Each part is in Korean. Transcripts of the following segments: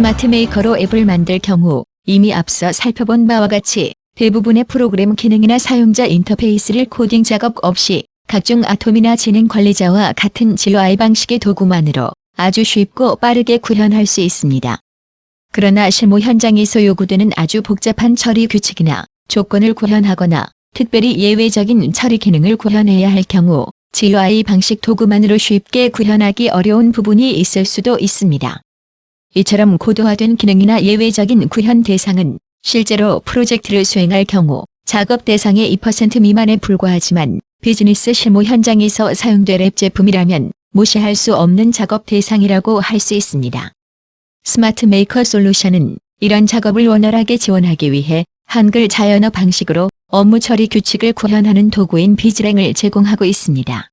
스마트 메이커로 앱을 만들 경우 이미 앞서 살펴본 바와 같이 대부분의 프로그램 기능이나 사용자 인터페이스를 코딩 작업 없이 각종 아톰이나 진행 관리자와 같은 GUI 방식의 도구만으로 아주 쉽고 빠르게 구현할 수 있습니다. 그러나 실무 현장에서 요구되는 아주 복잡한 처리 규칙이나 조건을 구현하거나 특별히 예외적인 처리 기능을 구현해야 할 경우 GUI 방식 도구만으로 쉽게 구현하기 어려운 부분이 있을 수도 있습니다. 이처럼 고도화된 기능이나 예외적인 구현 대상은 실제로 프로젝트를 수행할 경우 작업 대상의 2% 미만에 불과하지만 비즈니스 실무 현장에서 사용될 앱 제품이라면 무시할 수 없는 작업 대상이라고 할 수 있습니다. 스마트 메이커 솔루션은 이런 작업을 원활하게 지원하기 위해 한글 자연어 방식으로 업무 처리 규칙을 구현하는 도구인 비즈랭을 제공하고 있습니다.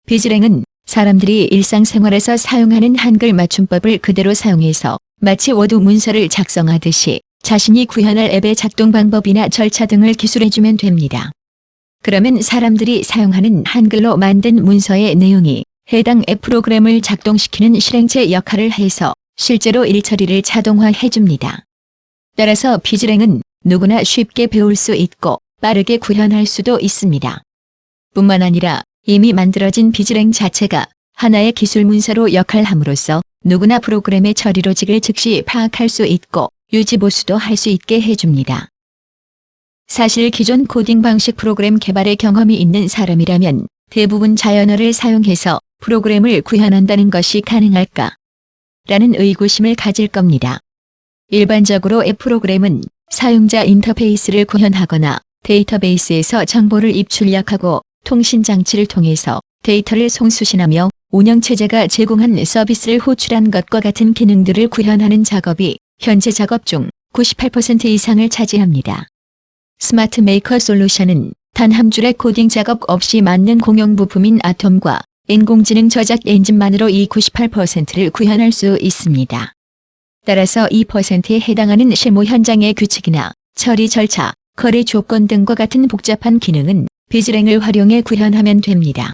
비즈랭은 사람들이 일상생활에서 사용하는 한글 맞춤법을 그대로 사용해서 마치 워드 문서를 작성하듯이 자신이 구현할 앱의 작동 방법이나 절차 등을 기술해주면 됩니다. 그러면 사람들이 사용하는 한글로 만든 문서의 내용이 해당 앱 프로그램을 작동시키는 실행체 역할을 해서 실제로 일 처리를 자동화해줍니다. 따라서 비즈랭은 누구나 쉽게 배울 수 있고 빠르게 구현할 수도 있습니다. 뿐만 아니라 이미 만들어진 비즈랭 자체가 하나의 기술 문서로 역할함으로써 누구나 프로그램의 처리 로직을 즉시 파악할 수 있고 유지보수도 할 수 있게 해줍니다. 사실 기존 코딩 방식 프로그램 개발에 경험이 있는 사람이라면 대부분 자연어를 사용해서 프로그램을 구현한다는 것이 가능할까? 라는 의구심을 가질 겁니다. 일반적으로 앱 프로그램은 사용자 인터페이스를 구현하거나 데이터베이스에서 정보를 입출력하고 통신장치를 통해서 데이터를 송수신하며 운영체제가 제공한 서비스를 호출한 것과 같은 기능들을 구현하는 작업이 현재 작업 중 98% 이상을 차지합니다. 스마트 메이커 솔루션은 단 한 줄의 코딩 작업 없이 만든 공용 부품인 아톰과 인공지능 저작 엔진만으로 이 98%를 구현할 수 있습니다. 따라서 2%에 해당하는 실무 현장의 규칙이나 처리 절차, 거래 조건 등과 같은 복잡한 기능은 비즈랭을 활용해 구현하면 됩니다.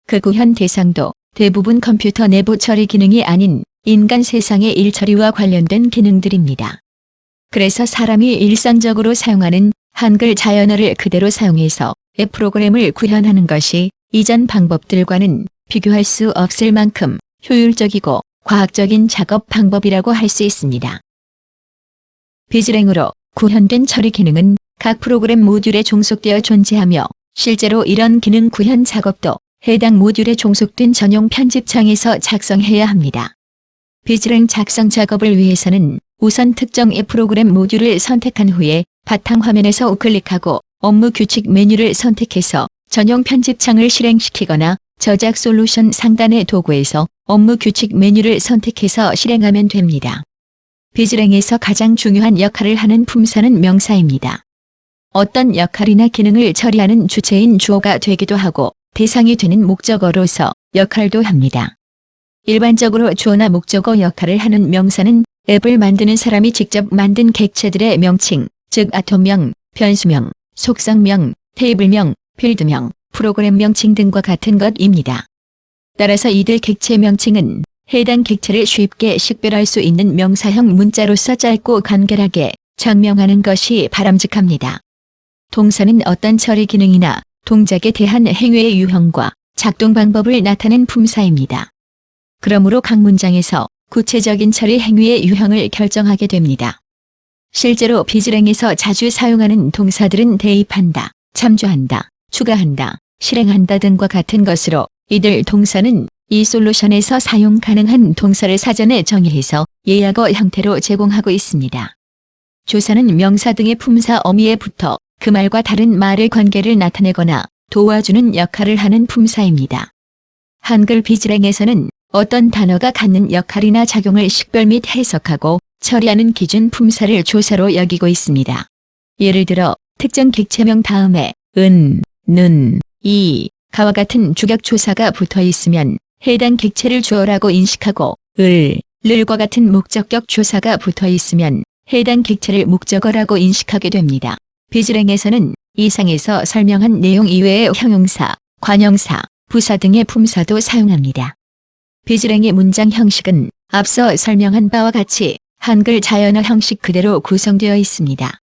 그 구현 대상도 대부분 컴퓨터 내부 처리 기능이 아닌 인간 세상의 일 처리와 관련된 기능들입니다. 그래서 사람이 일상적으로 사용하는 한글 자연어를 그대로 사용해서 앱 프로그램을 구현하는 것이 이전 방법들과는 비교할 수 없을 만큼 효율적이고 과학적인 작업 방법이라고 할 수 있습니다. 비즈랭으로 구현된 처리 기능은 각 프로그램 모듈에 종속되어 존재하며 실제로 이런 기능 구현 작업도 해당 모듈에 종속된 전용 편집창에서 작성해야 합니다. 비즈랭 작성 작업을 위해서는 우선 특정 앱 프로그램 모듈을 선택한 후에 바탕화면에서 우클릭하고 업무 규칙 메뉴를 선택해서 전용 편집창을 실행시키거나 저작 솔루션 상단의 도구에서 업무 규칙 메뉴를 선택해서 실행하면 됩니다. 비즈랭에서 가장 중요한 역할을 하는 품사는 명사입니다. 어떤 역할이나 기능을 처리하는 주체인 주어가 되기도 하고 대상이 되는 목적어로서 역할도 합니다. 일반적으로 주어나 목적어 역할을 하는 명사는 앱을 만드는 사람이 직접 만든 객체들의 명칭, 즉 아톰명, 변수명, 속성명, 테이블명, 필드명, 프로그램 명칭 등과 같은 것입니다. 따라서 이들 객체 명칭은 해당 객체를 쉽게 식별할 수 있는 명사형 문자로서 짧고 간결하게 정명하는 것이 바람직합니다. 동사는 어떤 처리 기능이나 동작에 대한 행위의 유형과 작동 방법을 나타낸 품사입니다. 그러므로 각 문장에서 구체적인 처리 행위의 유형을 결정하게 됩니다. 실제로 비즈랭에서 자주 사용하는 동사들은 대입한다, 참조한다, 추가한다, 실행한다 등과 같은 것으로 이들 동사는 이 솔루션에서 사용 가능한 동사를 사전에 정의해서 예약어 형태로 제공하고 있습니다. 조사는 명사 등의 품사 어미에 붙어 그 말과 다른 말의 관계를 나타내거나 도와주는 역할을 하는 품사입니다. 한글 비즈랭에서는 어떤 단어가 갖는 역할이나 작용을 식별 및 해석하고 처리하는 기준 품사를 조사로 여기고 있습니다. 예를 들어 특정 객체명 다음에 은, 는, 이, 가와 같은 주격 조사가 붙어 있으면 해당 객체를 주어라고 인식하고 을, 를과 같은 목적격 조사가 붙어 있으면 해당 객체를 목적어라고 인식하게 됩니다. 비즈랭에서는 이상에서 설명한 내용 이외의 형용사, 관형사, 부사 등의 품사도 사용합니다. 비즈랭의 문장 형식은 앞서 설명한 바와 같이 한글 자연어 형식 그대로 구성되어 있습니다.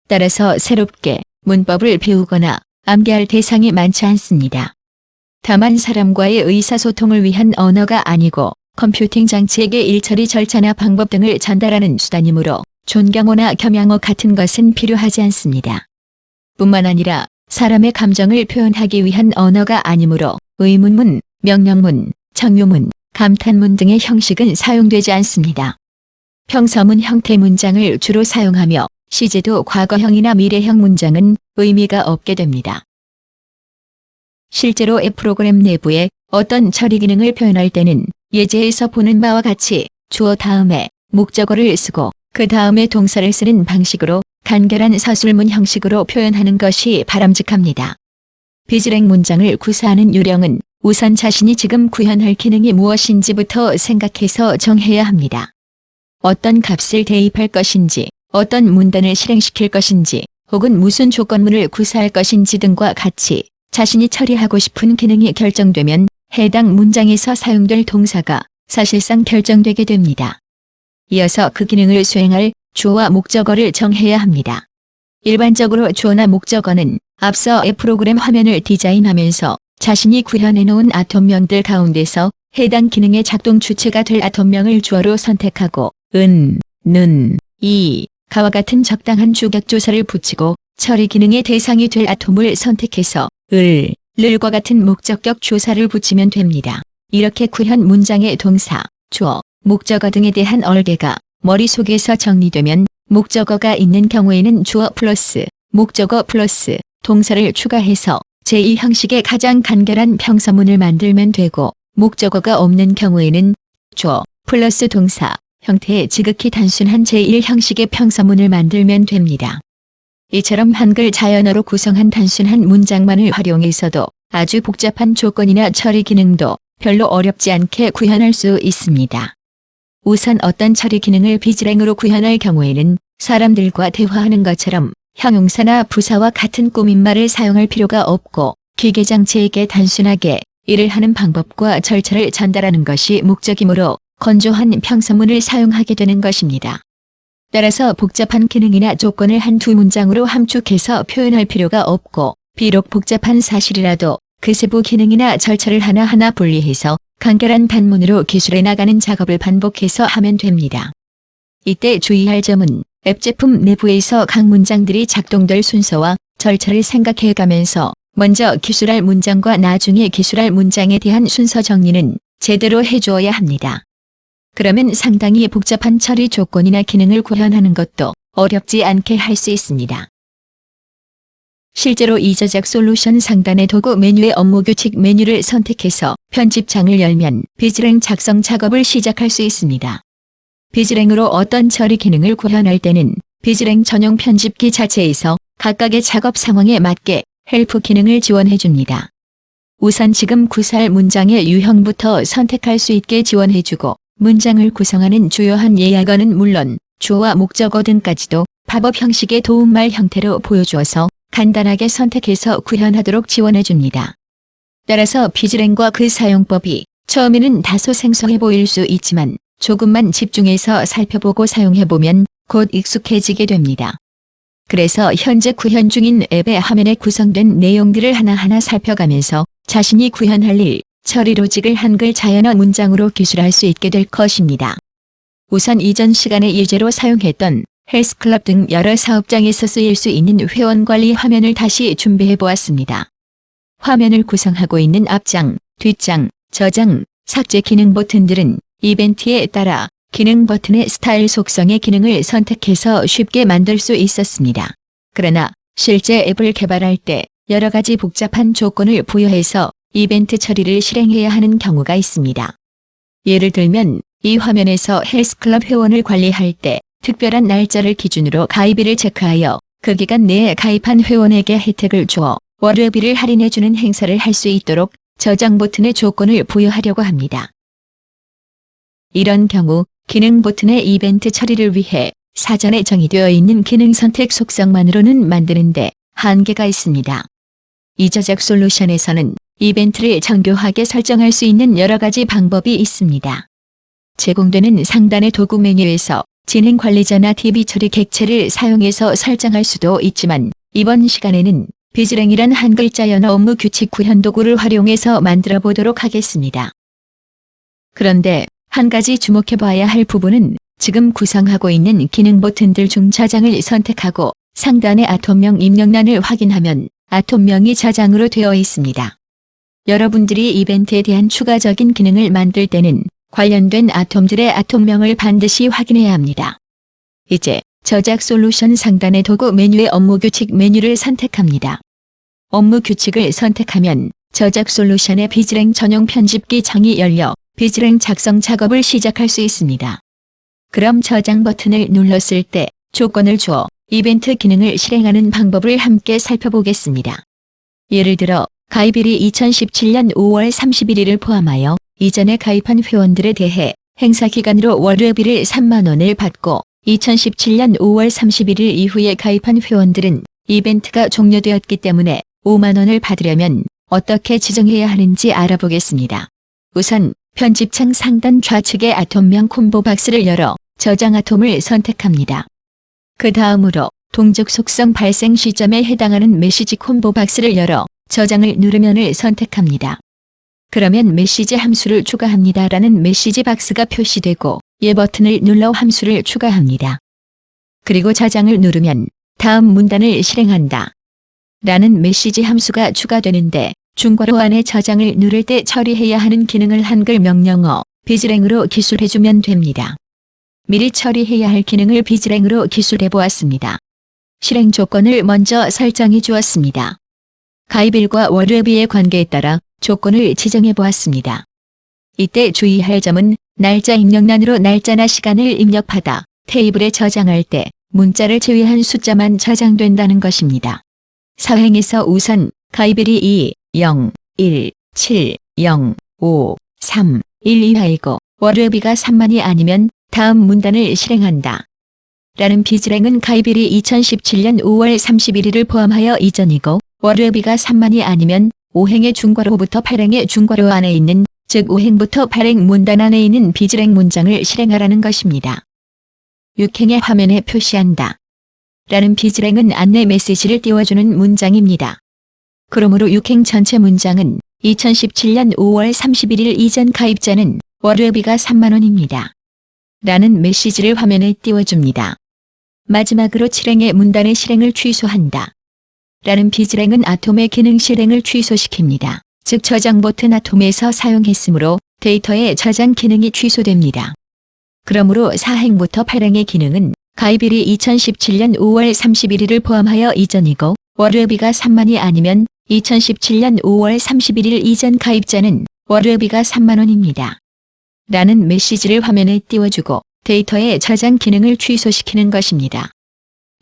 따라서 새롭게 문법을 배우거나 암기할 대상이 많지 않습니다. 다만 사람과의 의사소통을 위한 언어가 아니고 컴퓨팅 장치에게 일처리 절차나 방법 등을 전달하는 수단이므로 존경어나 겸양어 같은 것은 필요하지 않습니다. 뿐만 아니라 사람의 감정을 표현하기 위한 언어가 아니므로 의문문, 명령문, 정유문, 감탄문 등의 형식은 사용되지 않습니다. 평서문 형태 문장을 주로 사용하며 시제도 과거형이나 미래형 문장은 의미가 없게 됩니다. 실제로 앱 프로그램 내부에 어떤 처리 기능을 표현할 때는 예제에서 보는 바와 같이 주어 다음에 목적어를 쓰고 그 다음에 동사를 쓰는 방식으로 간결한 서술문 형식으로 표현하는 것이 바람직합니다. 비즈랭 문장을 구사하는 요령은 우선 자신이 지금 구현할 기능이 무엇인지부터 생각해서 정해야 합니다. 어떤 값을 대입할 것인지, 어떤 문단을 실행시킬 것인지, 혹은 무슨 조건문을 구사할 것인지 등과 같이 자신이 처리하고 싶은 기능이 결정되면 해당 문장에서 사용될 동사가 사실상 결정되게 됩니다. 이어서 그 기능을 수행할 주어와 목적어를 정해야 합니다. 일반적으로 주어나 목적어는 앞서 앱 프로그램 화면을 디자인하면서 자신이 구현해 놓은 아톰명들 가운데서 해당 기능의 작동 주체가 될 아톰명을 주어로 선택하고 은, 는, 이, 가와 같은 적당한 주격조사를 붙이고 처리 기능의 대상이 될 아톰을 선택해서 을, 를과 같은 목적격 조사를 붙이면 됩니다. 이렇게 구현 문장의 동사, 주어, 목적어 등에 대한 얼개가 머릿속에서 정리되면 목적어가 있는 경우에는 주어 플러스 목적어 플러스 동사를 추가해서 제2 형식의 가장 간결한 평서문을 만들면 되고, 목적어가 없는 경우에는 주어 플러스 동사 형태의 지극히 단순한 제1 형식의 평서문을 만들면 됩니다. 이처럼 한글 자연어로 구성한 단순한 문장만을 활용해서도 아주 복잡한 조건이나 처리 기능도 별로 어렵지 않게 구현할 수 있습니다. 우선 어떤 처리 기능을 비즈랭으로 구현할 경우에는 사람들과 대화하는 것처럼 형용사나 부사와 같은 꾸민말을 사용할 필요가 없고 기계장치에게 단순하게 일을 하는 방법과 절차를 전달하는 것이 목적이므로 건조한 평서문을 사용하게 되는 것입니다. 따라서 복잡한 기능이나 조건을 한두 문장으로 함축해서 표현할 필요가 없고, 비록 복잡한 사실이라도 그 세부 기능이나 절차를 하나하나 분리해서 간결한 단문으로 기술해 나가는 작업을 반복해서 하면 됩니다. 이때 주의할 점은 앱 제품 내부에서 각 문장들이 작동될 순서와 절차를 생각해가면서 먼저 기술할 문장과 나중에 기술할 문장에 대한 순서 정리는 제대로 해주어야 합니다. 그러면 상당히 복잡한 처리 조건이나 기능을 구현하는 것도 어렵지 않게 할 수 있습니다. 실제로 이 저작 솔루션 상단의 도구 메뉴의 업무 규칙 메뉴를 선택해서 편집창을 열면 비즈랭 작성 작업을 시작할 수 있습니다. 비즈랭으로 어떤 처리 기능을 구현할 때는 비즈랭 전용 편집기 자체에서 각각의 작업 상황에 맞게 헬프 기능을 지원해줍니다. 우선 지금 구사할 문장의 유형부터 선택할 수 있게 지원해주고, 문장을 구성하는 주요한 예약어는 물론 주어와 목적어 등까지도 팝업 형식의 도움말 형태로 보여주어서 간단하게 선택해서 구현하도록 지원해줍니다. 따라서 비즈랭과 그 사용법이 처음에는 다소 생소해 보일 수 있지만 조금만 집중해서 살펴보고 사용해보면 곧 익숙해지게 됩니다. 그래서 현재 구현 중인 앱의 화면에 구성된 내용들을 하나하나 살펴가면서 자신이 구현할 일, 처리 로직을 한글 자연어 문장으로 기술할 수 있게 될 것입니다. 우선 이전 시간에 예제로 사용했던 헬스클럽 등 여러 사업장에서 쓰일 수 있는 회원관리 화면을 다시 준비해 보았습니다. 화면을 구성하고 있는 앞장, 뒷장, 저장, 삭제 기능 버튼들은 이벤트에 따라 기능 버튼의 스타일 속성의 기능을 선택해서 쉽게 만들 수 있었습니다. 그러나 실제 앱을 개발할 때 여러 가지 복잡한 조건을 부여해서 이벤트 처리를 실행해야 하는 경우가 있습니다. 예를 들면 이 화면에서 헬스클럽 회원을 관리할 때 특별한 날짜를 기준으로 가입일을 체크하여 그 기간 내에 가입한 회원에게 혜택을 주어 월요비를 할인해주는 행사를 할 수 있도록 저장 버튼의 조건을 부여하려고 합니다. 이런 경우 기능 버튼의 이벤트 처리를 위해 사전에 정의되어 있는 기능 선택 속성만으로는 만드는데 한계가 있습니다. 이 저작 솔루션에서는 이벤트를 정교하게 설정할 수 있는 여러 가지 방법이 있습니다. 제공되는 상단의 도구 메뉴에서 진행 관리자나 DB 처리 객체를 사용해서 설정할 수도 있지만 이번 시간에는 비즈랭이란 한 글자 연어 업무 규칙 구현 도구를 활용해서 만들어 보도록 하겠습니다. 그런데 한 가지 주목해 봐야 할 부분은 지금 구성하고 있는 기능 버튼들 중 저장을 선택하고 상단의 아톰명 입력란을 확인하면 아톰명이 저장으로 되어 있습니다. 여러분들이 이벤트에 대한 추가적인 기능을 만들 때는 관련된 아톰들의 아톰명을 반드시 확인해야 합니다. 이제 저작 솔루션 상단의 도구 메뉴의 업무 규칙 메뉴를 선택합니다. 업무 규칙을 선택하면 저작 솔루션의 비즈랭 전용 편집기 창이 열려 비즈랭 작성 작업을 시작할 수 있습니다. 그럼 저장 버튼을 눌렀을 때 조건을 주어 이벤트 기능을 실행하는 방법을 함께 살펴보겠습니다. 예를 들어 가입일이 2017년 5월 31일을 포함하여 이전에 가입한 회원들에 대해 행사 기간으로 월요비를 3만 원을 받고 2017년 5월 31일 이후에 가입한 회원들은 이벤트가 종료되었기 때문에 5만 원을 받으려면 어떻게 지정해야 하는지 알아보겠습니다. 우선 편집창 상단 좌측의 아톰명 콤보 박스를 열어 저장 아톰을 선택합니다. 그 다음으로 동적 속성 발생 시점에 해당하는 메시지 콤보 박스를 열어 저장을 누르면을 선택합니다. 그러면 메시지 함수를 추가합니다라는 메시지 박스가 표시되고 예 버튼을 눌러 함수를 추가합니다. 그리고 저장을 누르면 다음 문단을 실행한다 라는 메시지 함수가 추가되는데 중괄호 안에 저장을 누를 때 처리해야 하는 기능을 한글 명령어 비즈랭으로 기술해주면 됩니다. 미리 처리해야 할 기능을 비즈랭으로 기술해 보았습니다. 실행 조건을 먼저 설정해 주었습니다. 가입일과 월요비의 관계에 따라 조건을 지정해 보았습니다. 이때 주의할 점은 날짜 입력란으로 날짜나 시간을 입력하다 테이블에 저장할 때 문자를 제외한 숫자만 저장된다는 것입니다. 사행에서 우선 가입일이 2, 0, 1, 7, 0, 5, 3, 1 이하이고 월요비가 3만이 아니면 다음 문단을 실행한다 라는 비즈랭은 가입일이 2017년 5월 31일을 포함하여 이전이고 월요비가 3만이 아니면 5행의 중괄호부터 8행의 중괄호 안에 있는 즉 5행부터 8행 문단 안에 있는 비즈랭 문장을 실행하라는 것입니다. 6행의 화면에 표시한다 라는 비즈랭은 안내 메시지를 띄워주는 문장입니다. 그러므로 6행 전체 문장은 2017년 5월 31일 이전 가입자는 월요비가 3만 원입니다 라는 메시지를 화면에 띄워줍니다. 마지막으로 7행의 문단의 실행을 취소한다 라는 비즈랭은 아톰의 기능 실행을 취소시킵니다. 즉 저장 버튼 아톰에서 사용했으므로 데이터의 저장 기능이 취소됩니다. 그러므로 4행부터 8행의 기능은 가입일이 2017년 5월 31일을 포함하여 이전이고 월요비가 3만이 아니면 2017년 5월 31일 이전 가입자는 월요비가 3만 원입니다 라는 메시지를 화면에 띄워주고 데이터의 저장 기능을 취소시키는 것입니다.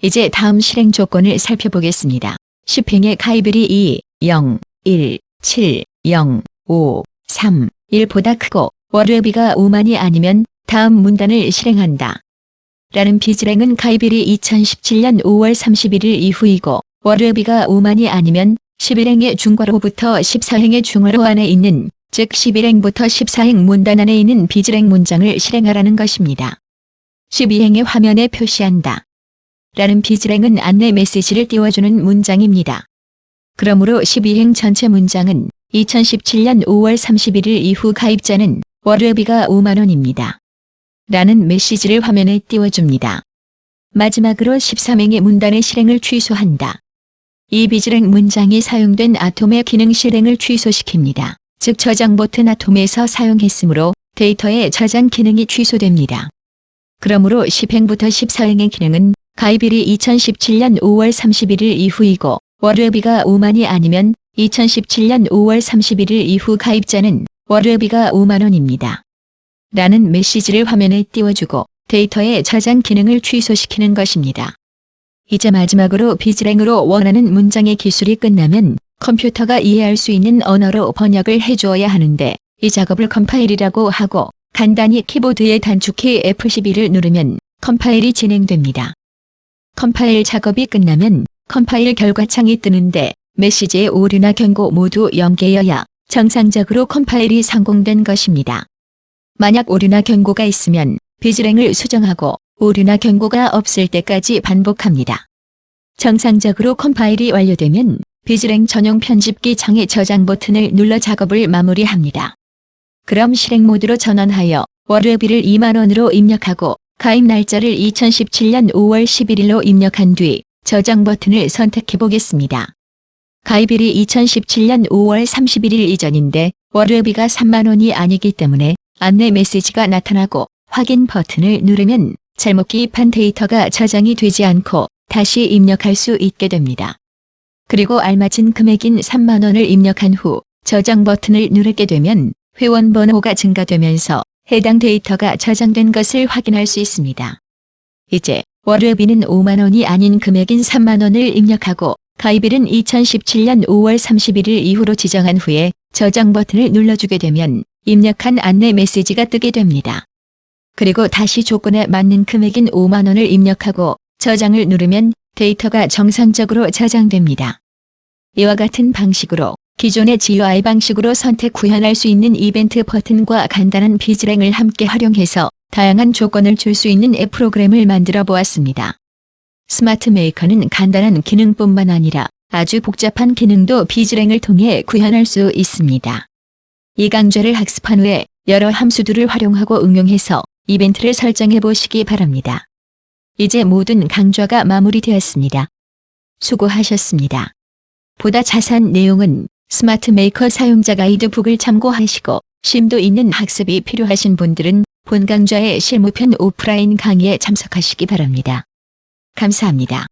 이제 다음 실행 조건을 살펴보겠습니다. 10행의 가입일이 2, 0, 1, 7, 0, 5, 3, 1보다 크고 월요비가 5만이 아니면 다음 문단을 실행한다 라는 비즈랭은 가입일이 2017년 5월 31일 이후이고 월요비가 5만이 아니면 11행의 중괄호부터 14행의 중괄호 안에 있는 즉 11행부터 14행 문단 안에 있는 비즈랭 문장을 실행하라는 것입니다. 12행의 화면에 표시한다 라는 비즈랭은 안내 메시지를 띄워주는 문장입니다. 그러므로 12행 전체 문장은 2017년 5월 31일 이후 가입자는 월요비가 5만 원입니다 라는 메시지를 화면에 띄워줍니다. 마지막으로 13행의 문단의 실행을 취소한다. 이 비즈랭 문장이 사용된 아톰의 기능 실행을 취소시킵니다. 즉 저장 버튼 아톰에서 사용했으므로 데이터의 저장 기능이 취소됩니다. 그러므로 10행부터 14행의 기능은 가입일이 2017년 5월 31일 이후이고 월요비가 5만이 아니면 2017년 5월 31일 이후 가입자는 월요비가 5만 원입니다 라는 메시지를 화면에 띄워주고 데이터의 저장 기능을 취소시키는 것입니다. 이제 마지막으로 비즈랭으로 원하는 문장의 기술이 끝나면 컴퓨터가 이해할 수 있는 언어로 번역을 해주어야 하는데 이 작업을 컴파일이라고 하고 간단히 키보드의 단축키 F12를 누르면 컴파일이 진행됩니다. 컴파일 작업이 끝나면 컴파일 결과창이 뜨는데 메시지의 오류나 경고 모두 0개여야 정상적으로 컴파일이 성공된 것입니다. 만약 오류나 경고가 있으면 비즈랭을 수정하고 오류나 경고가 없을 때까지 반복합니다. 정상적으로 컴파일이 완료되면 비즈랭 전용 편집기 창의 저장 버튼을 눌러 작업을 마무리합니다. 그럼 실행 모드로 전환하여 월회비를 2만원으로 입력하고 가입 날짜를 2017년 5월 11일로 입력한 뒤 저장 버튼을 선택해 보겠습니다. 가입일이 2017년 5월 31일 이전인데 월회비가 3만원이 아니기 때문에 안내 메시지가 나타나고 확인 버튼을 누르면 잘못 기입한 데이터가 저장이 되지 않고 다시 입력할 수 있게 됩니다. 그리고 알맞은 금액인 3만원을 입력한 후 저장 버튼을 누르게 되면 회원 번호가 증가되면서 해당 데이터가 저장된 것을 확인할 수 있습니다. 이제 월회비는 5만원이 아닌 금액인 3만원을 입력하고 가입일은 2017년 5월 31일 이후로 지정한 후에 저장 버튼을 눌러주게 되면 입력한 안내 메시지가 뜨게 됩니다. 그리고 다시 조건에 맞는 금액인 5만원을 입력하고 저장을 누르면 데이터가 정상적으로 저장됩니다. 이와 같은 방식으로 기존의 GUI 방식으로 선택 구현할 수 있는 이벤트 버튼과 간단한 비즈랭을 함께 활용해서 다양한 조건을 줄 수 있는 앱 프로그램을 만들어 보았습니다. 스마트 메이커는 간단한 기능뿐만 아니라 아주 복잡한 기능도 비즈랭을 통해 구현할 수 있습니다. 이 강좌를 학습한 후에 여러 함수들을 활용하고 응용해서 이벤트를 설정해 보시기 바랍니다. 이제 모든 강좌가 마무리되었습니다. 수고하셨습니다. 보다 자세한 내용은 스마트 메이커 사용자 가이드북을 참고하시고 심도 있는 학습이 필요하신 분들은 본 강좌의 실무편 오프라인 강의에 참석하시기 바랍니다. 감사합니다.